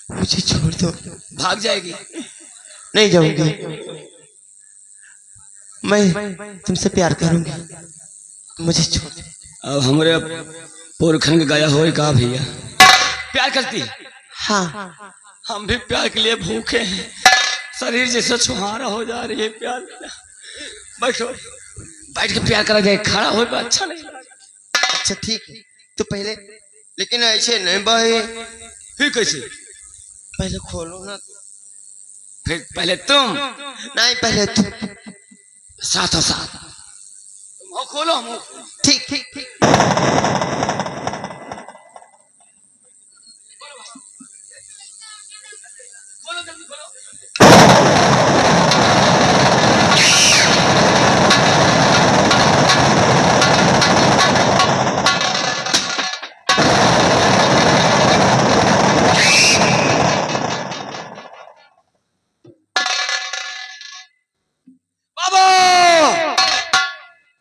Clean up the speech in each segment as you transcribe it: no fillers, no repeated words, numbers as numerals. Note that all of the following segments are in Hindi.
मुझे छोड़ दो। भाग जाएगी। नहीं जाऊंगी। मैं तुमसे प्यार करूंगी। मुझे छोड़ दो। अब हमारे पुरखन गया हो का भैया प्यार करती है। हाँ। हम भी प्यार के लिए भूखे हैं। शरीर जैसे छुहारा हो जा रही है प्यार। बैठो, बैठ के प्यार करा जाए, खड़ा हो अच्छा नहीं। अच्छा ठीक है तो पहले, लेकिन ऐसे नहीं भाई। फिर कैसे? पहले खोलो ना। फिर पहले तुम। नहीं पहले तुम। साथों साथ मुंह खोलो, मुंह। ठीक ठीक ठीक। खोलो जल्दी खोलो। बाबू,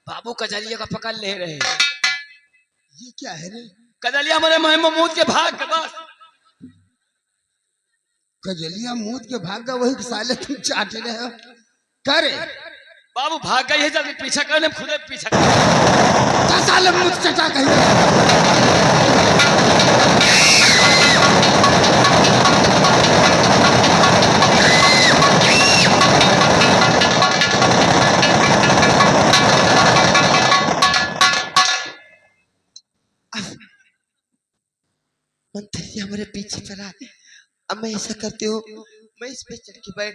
बाबू कजलिया का पकड़ ले रहे। ये क्या है रे? कजलिया हमारे महमूद के भाग के बस। कजलिया मूत के भाग गया, वही साले तुम चाट रहे हो। करे बाबू भाग गई है, जल्दी पीछा करने खुदे पीछा कर। साले मूत चटा कहीं। मंत्री हमारे पीछे पड़ा। अब मैं ऐसा करती हूँ, मैं इस पे चढ़ के बैठ।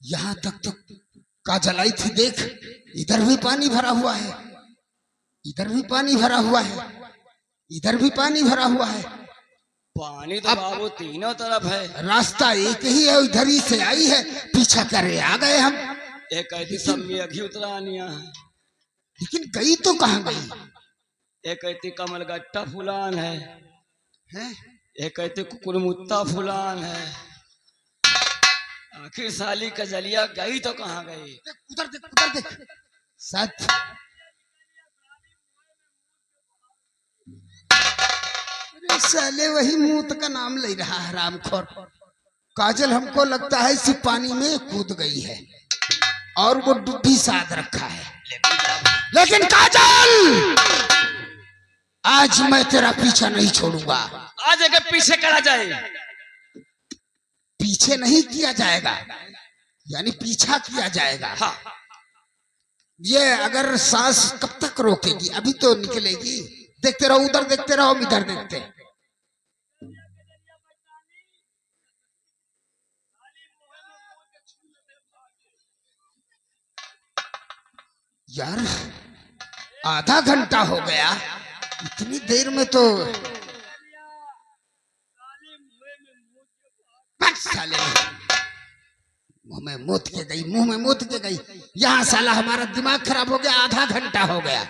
यहाँ तक तो काजल आई थी, देख इधर भी पानी भरा हुआ है, इधर भी पानी भरा हुआ है, इधर भी पानी भरा हुआ है। पानी तो बाबू तीनों तरफ है। रास्ता एक ही है, इधर ही से आई है, पीछा करे आ गए हम। एक कहती सब में अघी उतरानिया है, लेकिन गई तो कहाँ गई? एक कहती कमलगट्टा फुलान है, हैं? एक कहती कुकुरमुत्ता फुलान है। आखिर साली कजलिया गई तो कहाँ गई? उधर देख, उधर देख। सच साले वही मूत का नाम ले रहा है हरामखोर। काजल हमको लगता है इसी पानी में कूद गई है और वो डुब्बी साध रखा है। लेकिन काजल, आज मैं तेरा पीछा नहीं छोड़ूंगा। आज अगर पीछे करा जाए। पीछे नहीं किया जाएगा, यानी पीछा किया जाएगा। हाँ। ये अगर सांस कब तक रोकेगी? अभी तो निकलेगी। देखते रहो, उधर देखते रहो, हम इधर देखते। यार आधा घंटा हो गया, इतनी देर में तो साले मुंह में मूत के गई, मुंह में मूत के गई। यहाँ साला हमारा दिमाग खराब हो गया, आधा घंटा हो गया।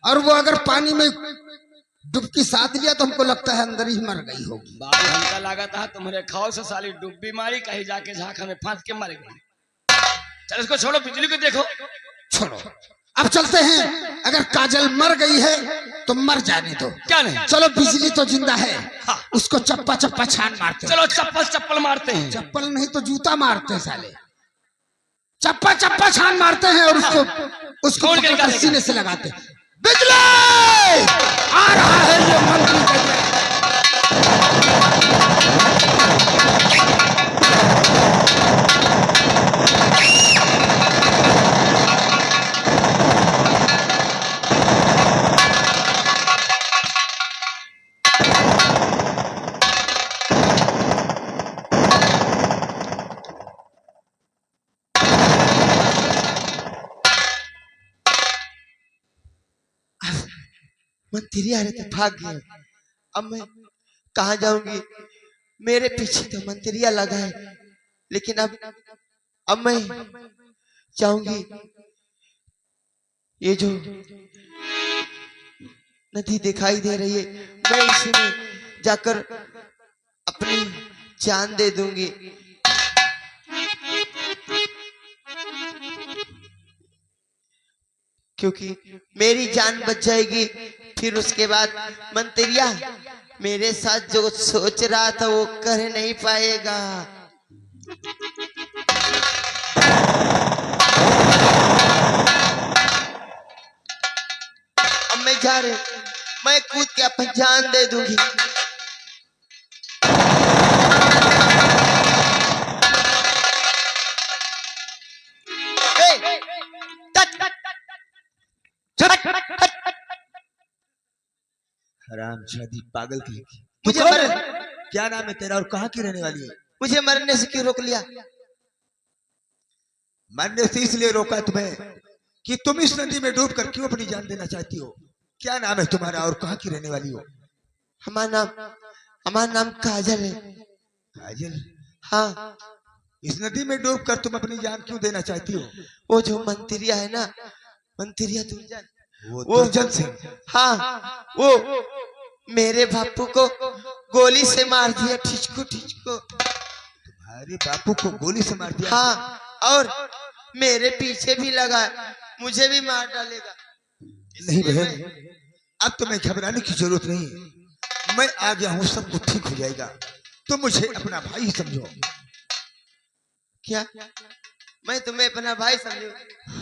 और वो अगर पानी में डुबकी साध लिया तो हमको लगता है अंदर ही मर गई होगी। बाबू हमका लगा था तुम्हारे खाओ से साली डुब्बी मारी, कहीं जाके झांका में फांस के मर गई। चल इसको छोड़ो, बिजली को देखो। छोड़ो, अब चलते हैं। अगर काजल मर गई है तो मर जाने दो। क्या नहीं? चलो, बिजली तो जिंदा है। हाँ। उसको चप्पा चप्पा छान मारते हैं। चलो चप्पल चप्पल मारते हैं। चप्पल नहीं तो जूता मारते हैं साले। चप्पा चप्पा छान मारते हैं और उसको उसको छोड़ के सीने से लगाते हैं। बिजली आ रहा है ये मंत्री का। मंत्री आ रहे थे, भाग गए। अब मैं कहाँ जाऊंगी? मेरे पीछे तो मंत्रिया लगा है, लेकिन अब मैं जाऊंगी। ये जो नदी दिखाई दे रही है, मैं इसी में जाकर अपनी जान दे दूंगी। क्योंकि मेरी जान बच जाएगी, फिर उसके बाद मंत्रिया मेरे साथ जो सोच रहा था वो कर नहीं पाएगा। अब मैं जा रही हूँ, मैं कूद के अपनी जान दे दूंगी। हरामजादी पागल की मुझे क्या नाम है तेरा और कहाँ की रहने वाली है? मुझे मरने से क्यों रोक लिया? मरने से इसलिए रोका तुम्हें कि तुम इस नदी में डूब कर क्यों अपनी जान देना चाहती हो। क्या नाम है तुम्हारा और कहाँ की रहने वाली हो? हमारा नाम काजल है। काजल? हाँ। इस नदी में डूब कर तुम अपनी जान क्यों देना चाहती हो? वो जो मंत्रिया है ना, मंत्रिया दुर्जन, वो दुर्जन सिंह? हाँ, वो मेरे बापू को गोली से मार दिया, ठिचको ठिचको। तुम्हारे बापू को गोली से मार दिया? हाँ, और मेरे पीछे भी लगा, मुझे भी मार डालेगा। नहीं बहन, अब तुम्हें घबराने की जरूरत नहीं, मैं आ गया हूँ, सब कुछ ठीक हो जाएगा। तुम मुझे अपना भाई समझो। क्या मैं तुम्हें अपना भाई समझू?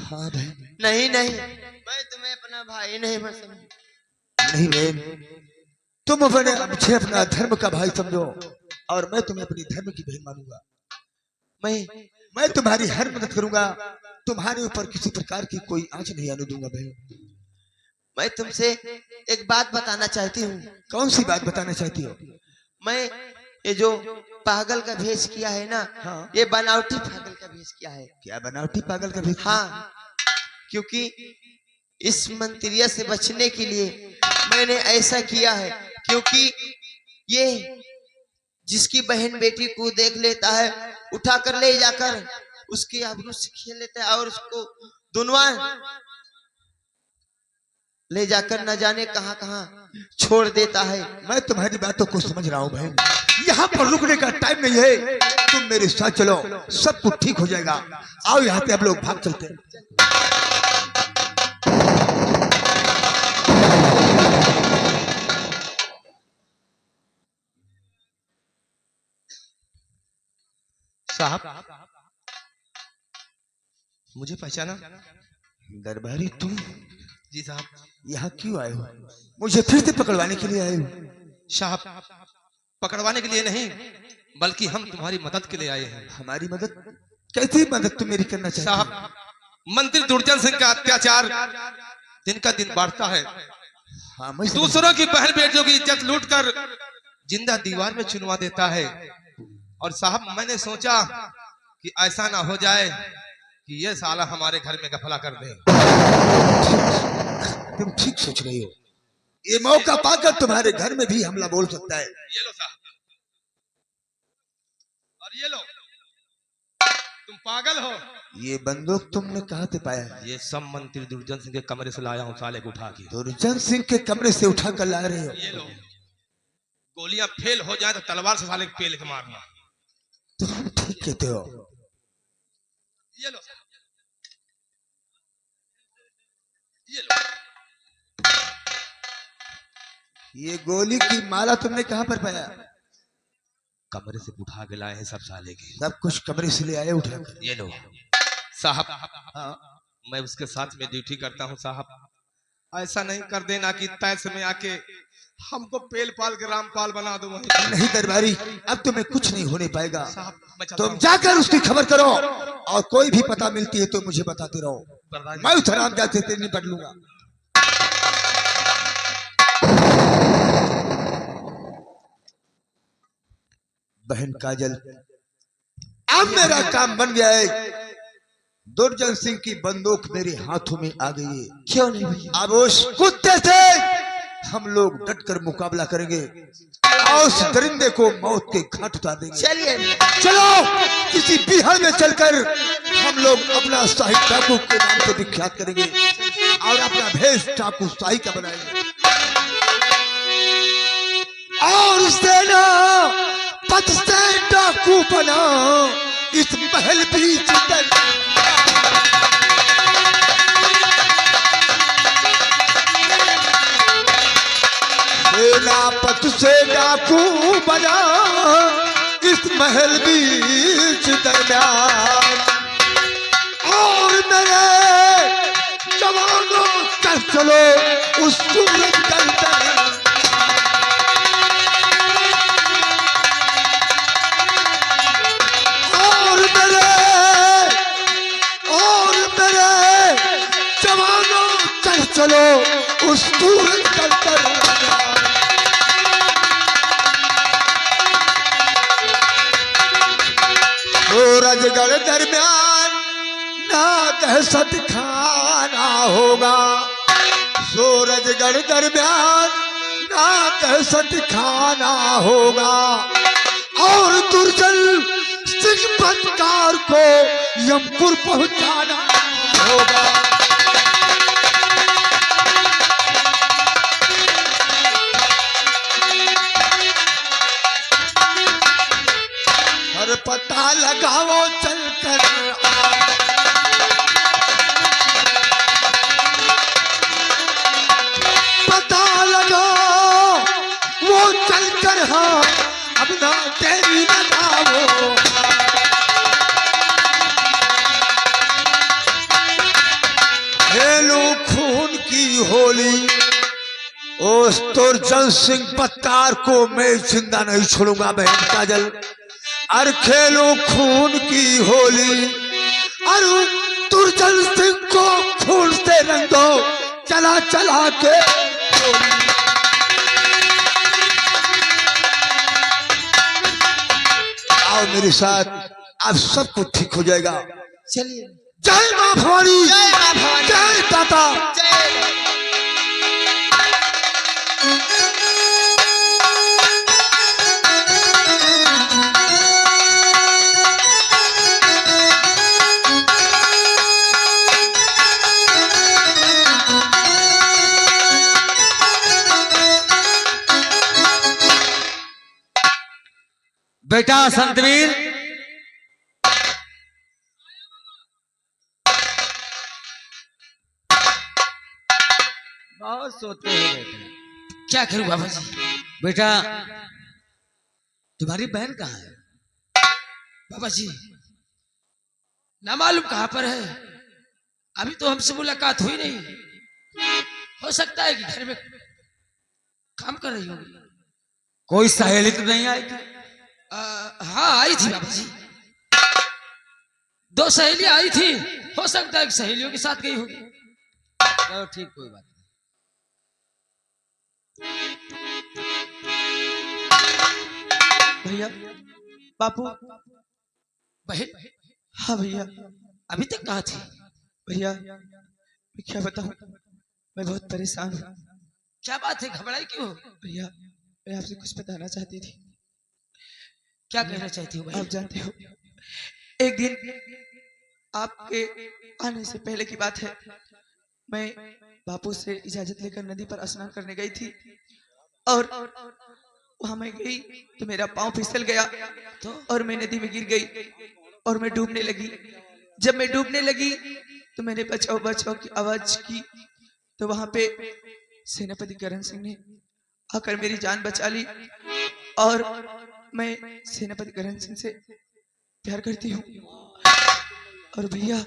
हाँ बहन। नहीं नहीं, मैं तुम्हें अपना भाई नहीं समझू। नहीं बहन, तुम मुझे अपना धर्म का भाई समझो और मैं तुम्हें अपनी धर्म की बहन मानूंगा। मैं तुम्हारी हर मदद करूंगा, तुम्हारे ऊपर किसी प्रकार की कोई आंच नहीं आने दूंगा बहन। मैं तुमसे एक बात बताना चाहती हूँ। कौन सी बात बताना चाहती हो? मैं ये जो पागल का भेष किया है ना, हाँ। ये बनावटी पागल का भेष किया है। क्या बनावटी पागल का भेष? हाँ, क्योंकि इस मंत्रिया से बचने के लिए मैंने ऐसा किया है, क्योंकि ये जिसकी बहन बेटी को देख लेता है, उठाकर ले जाकर उसके आबरू से खेल लेता है और उसको दुनवा ले जाकर न जाने कहां कहां छोड़ देता है। मैं तुम्हारी बातों को समझ रहा हूँ बहन, यहाँ पर रुकने का टाइम नहीं है, तुम मेरे साथ चलो, सब कुछ ठीक हो जाएगा। आओ यहाँ पे हम लोग भाग चलते हैं। साहब, मुझे पहचाना? दरबारी तुम? जी साहब। यहाँ क्यों आए हो? मुझे फिर से पकड़वाने के लिए आए हो? साहब, पकड़वाने के लिए नहीं, बल्कि हम तुम्हारी मदद के लिए आए हैं। हमारी मदद? कैसी मदद तुम मेरी करना चाहते हो? साहब, मंत्री दुर्जन सिंह का अत्याचार दिन का दिन बढ़ता है। हाँ, मैं दूसरों की बहन बेटियों की इज्जत लूटकर जिंदा दीवार में चुनवा देता है। और साहब, मैंने सोचा कि ऐसा ना हो जाए कि ये साला हमारे घर में गफला कर दे। तुम ठीक सोच रही हो, ये मौका पाकर तुम्हारे घर में भी हमला बोल सकता है। ये लो साहब, और ये लो, तुम पागल हो। ये बंदूक तुमने कहाँ से पाया है? ये सब मंत्री दुर्जन सिंह के कमरे से लाया हूँ, साले को उठा के। दुर्जन सिंह के कमरे से उठा कर ला रहे हो? ये लो, गोलियां फेल हो जाए तो तलवार से साले को पेल के मारना। तुम ठीक कहते हो। ये लो, ये लो। ये गोली की माला तुमने कहाँ पर पाया? कमरे से उठा के लाए हैं सब साले के। सब कुछ कमरे से ले आए उठाकर? ये लो साहब, हाँ। मैं उसके साथ में ड्यूटी करता हूँ साहब। ऐसा नहीं कर देना कि तैस में आके हमको पेल पाल के रामपाल बना दो। नहीं दरबारी, अब तुम्हें कुछ नहीं होने पाएगा। साहब, मैं चलता तुम हूं। जाकर उसकी खबर करो और कोई भी पता मिलती है तो मुझे बताते रहो। मैं उस हरामजादे से निपट लूंगा। बहन काजल, अब मेरा काम बन गया है। दुर्जन सिंह की बंदूक मेरे हाथों में आ गई है। क्यों नहीं भैया? अब उस कुत्ते से हम लोग डट कर मुकाबला करेंगे और उस दरिंदे को मौत के घाट उतार देंगे। चलिए चलो किसी बिहार में चलकर हम लोग अपना शाही डाकू के नाम से विख्यात करेंगे और अपना भेष डाकू शाही का बनाएंगे और सेना पथ से डाकू बना इस महल बीच सेनापत से डाकू बना इस महल बीच दरमियान और मेरे जवानों चल चलो उस सूरज दरमियान और मेरे जवानों चल चलो उस सूरज दरमियान सूरजगढ़ दरमियान ना दहशत खाना होगा। सूरजगढ़ दरमियान ना दहशत खाना होगा और दुर्जन सिंह पत्कार को यमपुर पहुंचाना होगा। हर पता लगाओ चलकर पता लगाओ वो चलकर हाँ अब ना तेरी लगाओ। खेलो खून की होली उस दुर्जन सिंह पत्कार को मैं जिंदा नहीं छोड़ूंगा बहन काजल। और खेलो खून की होली और दुर्जन सिंह को खून से रंग दो चला चला के आओ मेरे साथ अब सब कुछ ठीक हो जाएगा। चलिए जय मां भवानी जय दाता। बेटा संतवीर बहुत सोते हो बेटा। क्या करूं बाबा जी? बेटा तुम्हारी बहन कहाँ है? बाबा जी ना मालूम कहां पर है, अभी तो हमसे मुलाकात हुई नहीं। हो सकता है कि घर में काम कर रही होगी। कोई सहेली तो नहीं आई थी? हाँ आई थी बाबा जी, 2 सहेलियां आई थी, हो सकता है कि सहेलियों के साथ गई होगी। चलो ठीक, कोई बात नहीं। भैया बापू बहन हाँ भैया अभी तक कहाँ थी? भैया मैं क्या बताऊं, मैं बहुत परेशान हूँ। क्या बात है, घबराई क्यों? भैया मैं आपसे कुछ बताना चाहती थी। क्या कहना चाहती हो बहन? आप जानते हो एक दिन आपके आने से पहले की बात है, मैं बापू से इजाजत लेकर नदी पर स्नान करने गई थी और वहां मैं गई तो मेरा पांव फिसल गया तो और मैं नदी में गिर गई और मैं डूबने लगी। जब मैं डूबने लगी तो मैंने बचाओ बचाओ की आवाज की तो वहां पे सेनापति करण सिंह ने आकर मेरी जान बचा ली और मैं सेनापति करण सिंह से प्यार करती हूँ। और भैया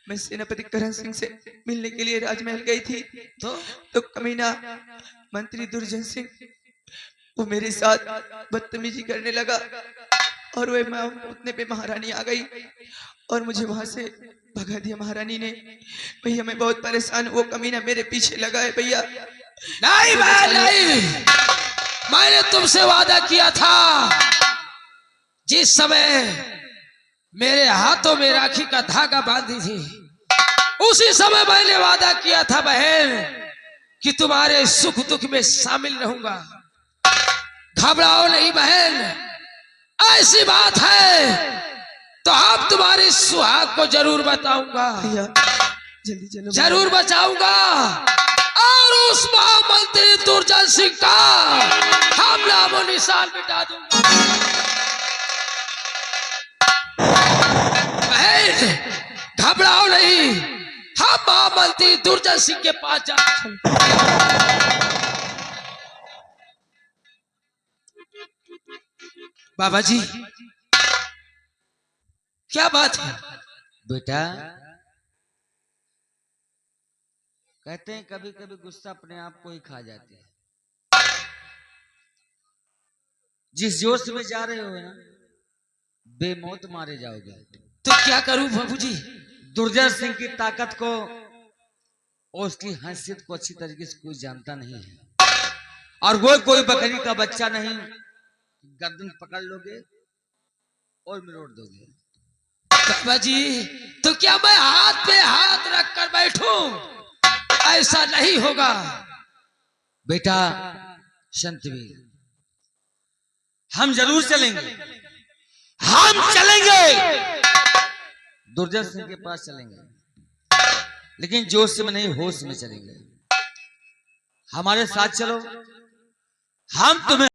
मैं सेनापति करण सिंह से मिलने के लिए राजमहल गई थी तो कमीना मंत्री दुर्जन सिंह वो मेरे साथ बदतमीजी करने लगा और वह मैं उतने पे महारानी आ गई और मुझे वहां से भगा दिया महारानी ने। भैया मैं बहुत परेशान, वो कमीना मेरे पीछे लगा है भैया। नहीं नहीं, मैंने तुमसे वादा किया था, जिस समय मेरे हाथों में राखी का धागा बांधी थी उसी समय मैंने वादा किया था बहन कि तुम्हारे सुख दुख में शामिल रहूंगा। घबराओ नहीं बहन, ऐसी बात है तो अब तुम्हारे सुहाग को जरूर बताऊंगा, जल्दी चलो जरूर बचाऊंगा और उस महामंत्री दुर्जन सिंह का हम नामो निशान मिटा दूंगा। बहन घबराओ नहीं, हम महामंत्री दुर्जन सिंह के पास जा। बाबा जी क्या बात है? बेटा, कहते हैं कभी कभी गुस्सा अपने आप को ही खा जाती है। जिस जोश में जा रहे हो ना, बेमौत मारे जाओगे। तो क्या करूं बाबूजी? दुर्जन सिंह की ताकत को और उसकी हैसियत को अच्छी तरीके से कोई जानता नहीं है, और वो कोई बकरी का बच्चा नहीं, गर्दन पकड़ लोगे और मिरोड़ दोगे। बाबा जी तो क्या मैं हाथ पे हाथ रख कर बैठूं? ऐसा नहीं होगा। बेटा शांतिवीर, हम जरूर चलेंगे, हम चलेंगे, दुर्जन सिंह के पास चलेंगे, लेकिन जोश में नहीं, होश में चलेंगे। हमारे साथ चलो, हम तुम्हें